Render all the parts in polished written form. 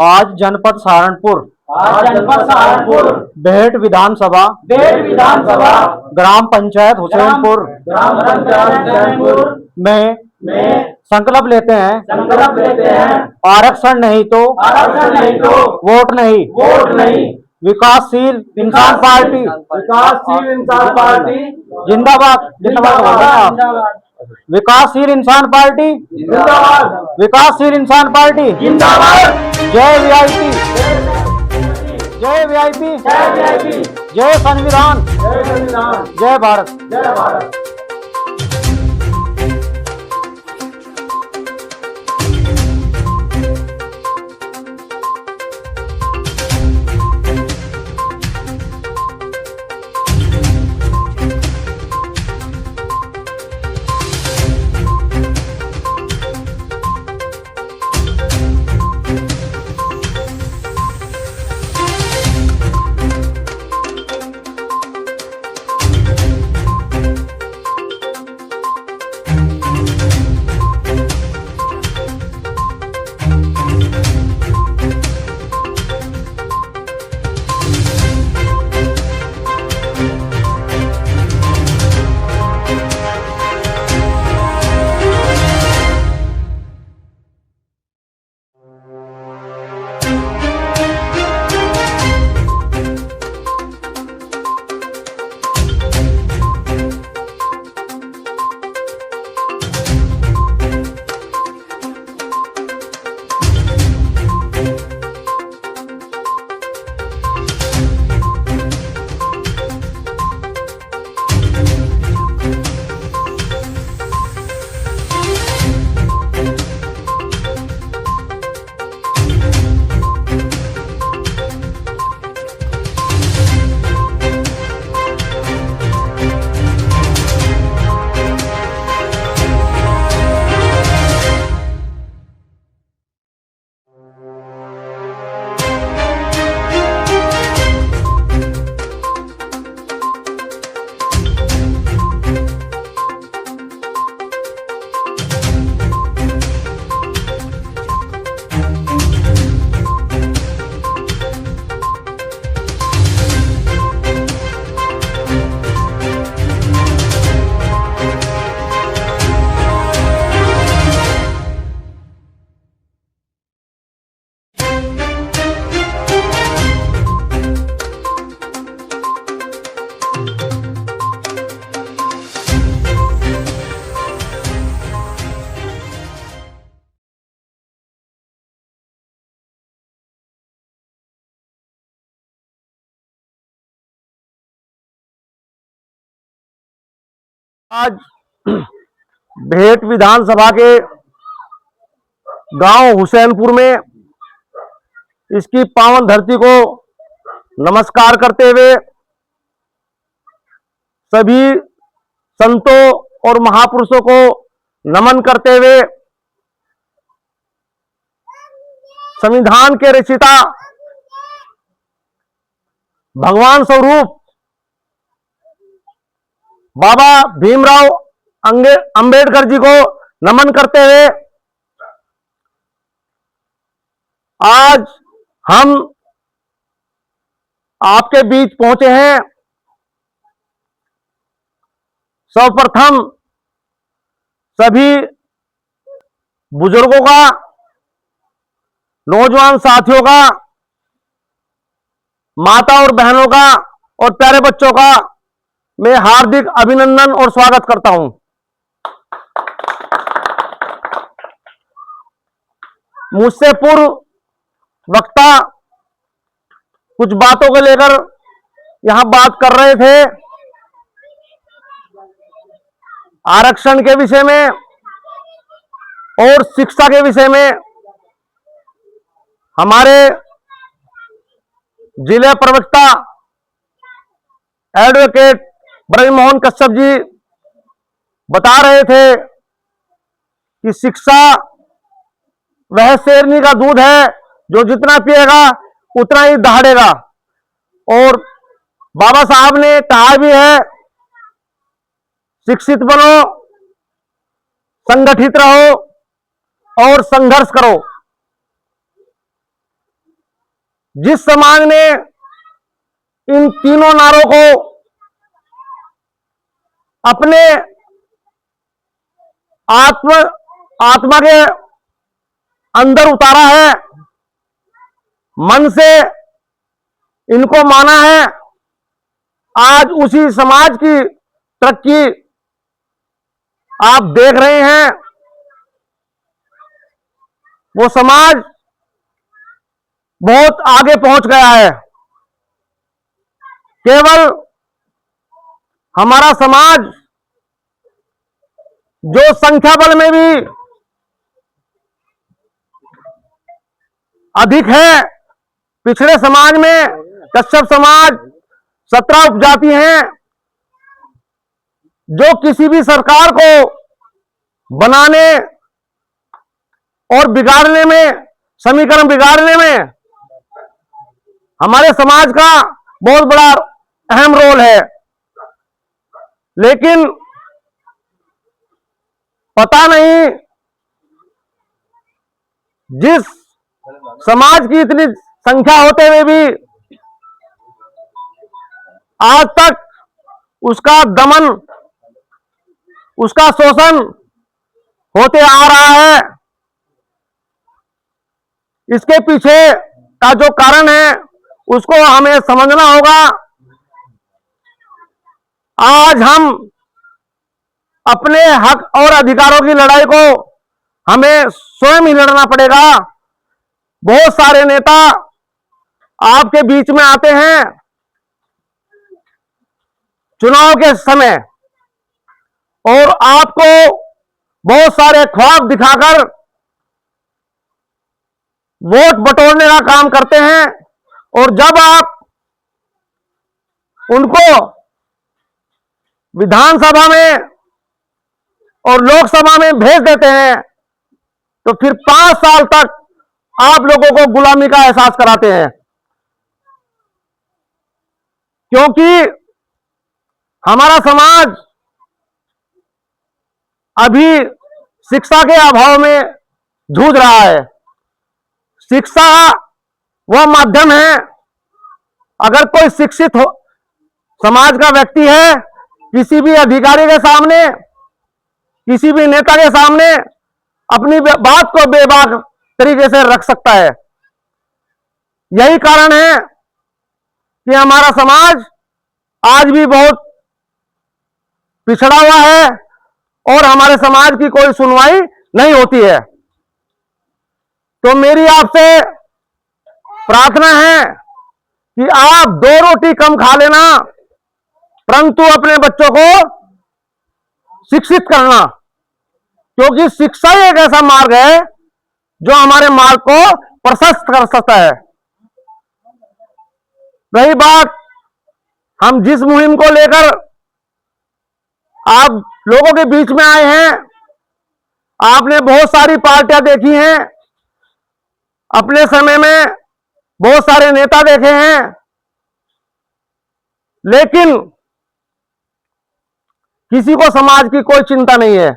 आज जनपद सहारनपुर बेहट विधानसभा ग्राम पंचायत हुसैनपुर में संकल्प लेते हैं आरक्षण नहीं तो वोट नहीं। विकासशील इंसान पार्टी जिंदाबाद जिंदाबाद। विकासशील इंसान पार्टी जिंदाबाद। विकासशील इंसान पार्टी जिंदाबाद। जय वीआईपी, जय वीआईपी, जय संविधान, जय भारत। आज बेहट विधानसभा के गांव हुसैनपुर में इसकी पावन धरती को नमस्कार करते हुए सभी संतों और महापुरुषों को नमन करते हुए संविधान के रचयिता भगवान स्वरूप बाबा भीमराव अंबेडकर जी को नमन करते हुए आज हम आपके बीच पहुंचे हैं। सर्वप्रथम सभी बुजुर्गों का, नौजवान साथियों का, माता और बहनों का और प्यारे बच्चों का मैं हार्दिक अभिनंदन और स्वागत करता हूं। मुझसे पूर्व वक्ता कुछ बातों को लेकर यहां बात कर रहे थे, आरक्षण के विषय में और शिक्षा के विषय में। हमारे जिले प्रवक्ता एडवोकेट ब्रजमोहन कश्यप जी बता रहे थे कि शिक्षा वह शेरनी का दूध है जो जितना पिएगा उतना ही दहाड़ेगा। और बाबा साहब ने कहा भी है, शिक्षित बनो, संगठित रहो और संघर्ष करो। जिस समाज ने इन तीनों नारों को अपने आत्मा के अंदर उतारा है, मन से इनको माना है, आज उसी समाज की तरक्की आप देख रहे हैं। वो समाज बहुत आगे पहुंच गया है। केवल हमारा समाज जो संख्या बल में भी अधिक है, पिछड़े समाज में कश्यप समाज 17 उपजाति हैं, जो किसी भी सरकार को बनाने और बिगाड़ने में, समीकरण बिगाड़ने में हमारे समाज का बहुत बड़ा अहम रोल है। लेकिन पता नहीं जिस समाज की इतनी संख्या होते हुए भी आज तक उसका दमन, उसका शोषण होते आ रहा है। इसके पीछे का जो कारण है उसको हमें समझना होगा। आज हम अपने हक और अधिकारों की लड़ाई को हमें स्वयं ही लड़ना पड़ेगा। बहुत सारे नेता आपके बीच में आते हैं चुनाव के समय और आपको बहुत सारे ख्वाब दिखाकर वोट बटोरने का काम करते हैं, और जब आप उनको विधानसभा में और लोकसभा में भेज देते हैं तो फिर 5 साल तक आप लोगों को गुलामी का एहसास कराते हैं। क्योंकि हमारा समाज अभी शिक्षा के अभाव में जूझ रहा है। शिक्षा वह माध्यम है, अगर कोई शिक्षित हो समाज का व्यक्ति है, किसी भी अधिकारी के सामने, किसी भी नेता के सामने अपनी बात को बेबाक तरीके से रख सकता है। यही कारण है कि हमारा समाज आज भी बहुत पिछड़ा हुआ है और हमारे समाज की कोई सुनवाई नहीं होती है। तो मेरी आपसे प्रार्थना है कि आप 2 रोटी कम खा लेना, परंतु अपने बच्चों को शिक्षित करना, क्योंकि शिक्षा ही एक ऐसा मार्ग है जो हमारे मार्ग को प्रशस्त कर सकता है। रही बात हम जिस मुहिम को लेकर आप लोगों के बीच में आए हैं, आपने बहुत सारी पार्टियां देखी हैं, अपने समय में बहुत सारे नेता देखे हैं, लेकिन किसी को समाज की कोई चिंता नहीं है।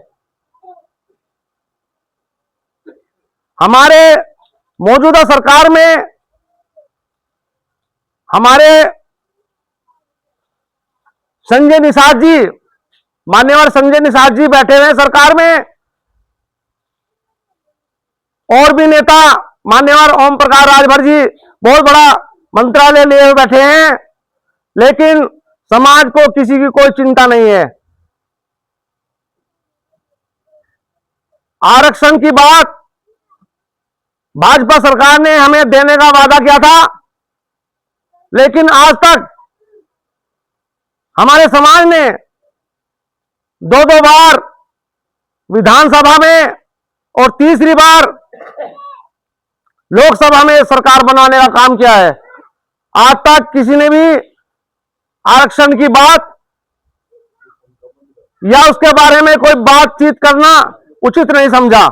हमारे मौजूदा सरकार में हमारे संजय निषाद जी, मान्यवर संजय निषाद जी बैठे हुए हैं सरकार में, और भी नेता मान्यवर ओम प्रकाश राजभर जी बहुत बड़ा मंत्रालय लिए हुए बैठे हैं, लेकिन समाज को किसी की कोई चिंता नहीं है। आरक्षण की बात भाजपा सरकार ने हमें देने का वादा किया था, लेकिन आज तक हमारे समाज ने 2-2 बार विधानसभा में और तीसरी बार लोकसभा में सरकार बनाने का काम किया है। आज तक किसी ने भी आरक्षण की बात या उसके बारे में कोई बातचीत करना उचित नहीं समझा।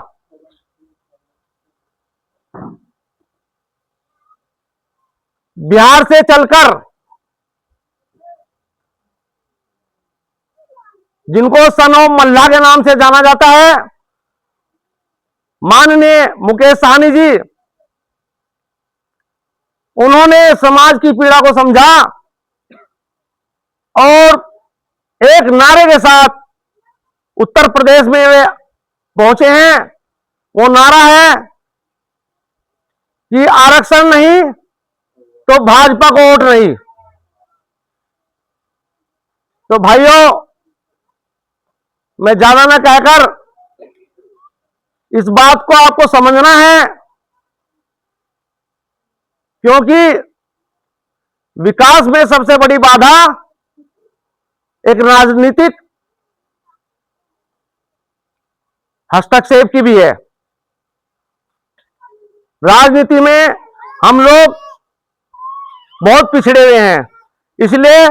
बिहार से चलकर जिनको सन ऑफ मल्लाह के नाम से जाना जाता है, माननीय मुकेश सहनी जी उन्होंने समाज की पीड़ा को समझा और एक नारे के साथ उत्तर प्रदेश में वे पहुंचे हैं। वो नारा है कि आरक्षण नहीं तो भाजपा को वोट नहीं। तो भाइयों, मैं ज्यादा ना कहकर इस बात को आपको समझना है, क्योंकि विकास में सबसे बड़ी बाधा एक राजनीतिक हस्तक्षेप की भी है। राजनीति में हम लोग बहुत पिछड़े हुए हैं, इसलिए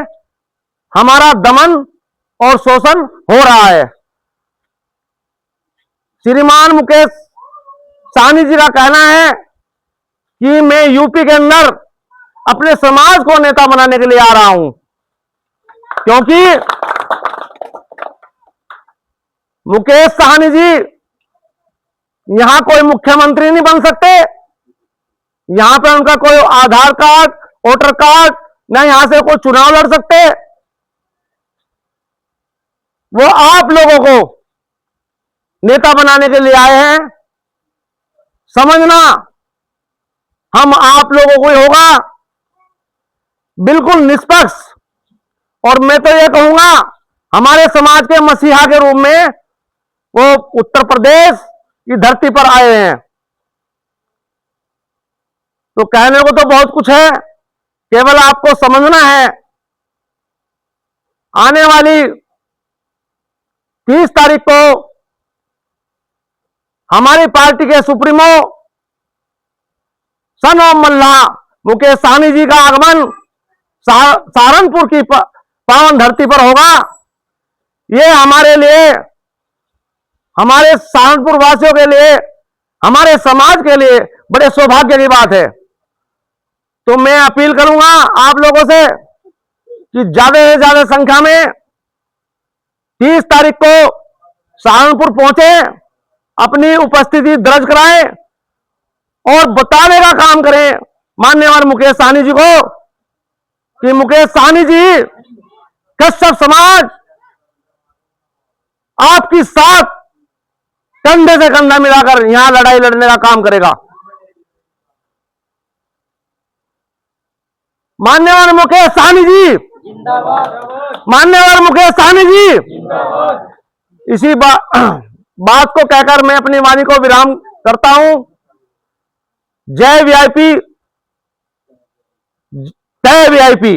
हमारा दमन और शोषण हो रहा है। श्रीमान मुकेश सहनी जी का कहना है कि मैं यूपी के अंदर अपने समाज को नेता बनाने के लिए आ रहा हूं, क्योंकि मुकेश सहनी जी यहां कोई मुख्यमंत्री नहीं बन सकते। यहां पे उनका कोई आधार कार्ड, वोटर कार्ड, ना यहां से कोई चुनाव लड़ सकते। वो आप लोगों को नेता बनाने के लिए आए हैं। समझना, हम आप लोगों को ही होगा, बिल्कुल निष्पक्ष। और मैं तो ये कहूंगा, हमारे समाज के मसीहा के रूप में वो उत्तर प्रदेश की धरती पर आए हैं। तो कहने को तो बहुत कुछ है, केवल आपको समझना है। आने वाली 30 तारीख को हमारी पार्टी के सुप्रीमो सन ऑफ मल्ला मुकेश सहनी जी का आगमन सहारनपुर की पावन धरती पर होगा। ये हमारे लिए, हमारे सहारनपुर वासियों के लिए, हमारे समाज के लिए बड़े सौभाग्य की बात है। तो मैं अपील करूंगा आप लोगों से कि ज्यादा से ज्यादा संख्या में 30 तारीख को सहारनपुर पहुंचे, अपनी उपस्थिति दर्ज कराएं और बताने का काम करें माननीय मुकेश सहनी जी को कि मुकेश सहनी जी, कश्यप समाज आपकी साथ कंधे से कंधा मिलाकर यहां लड़ाई लड़ने का काम करेगा। माननीय मुकेश सहनी जी जिंदाबाद, माननीय मुकेश सहनी जी जिंदाबाद। इसी बात को कहकर मैं अपनी वाणी को विराम करता हूं। जय वीआईपी, जय वीआईपी।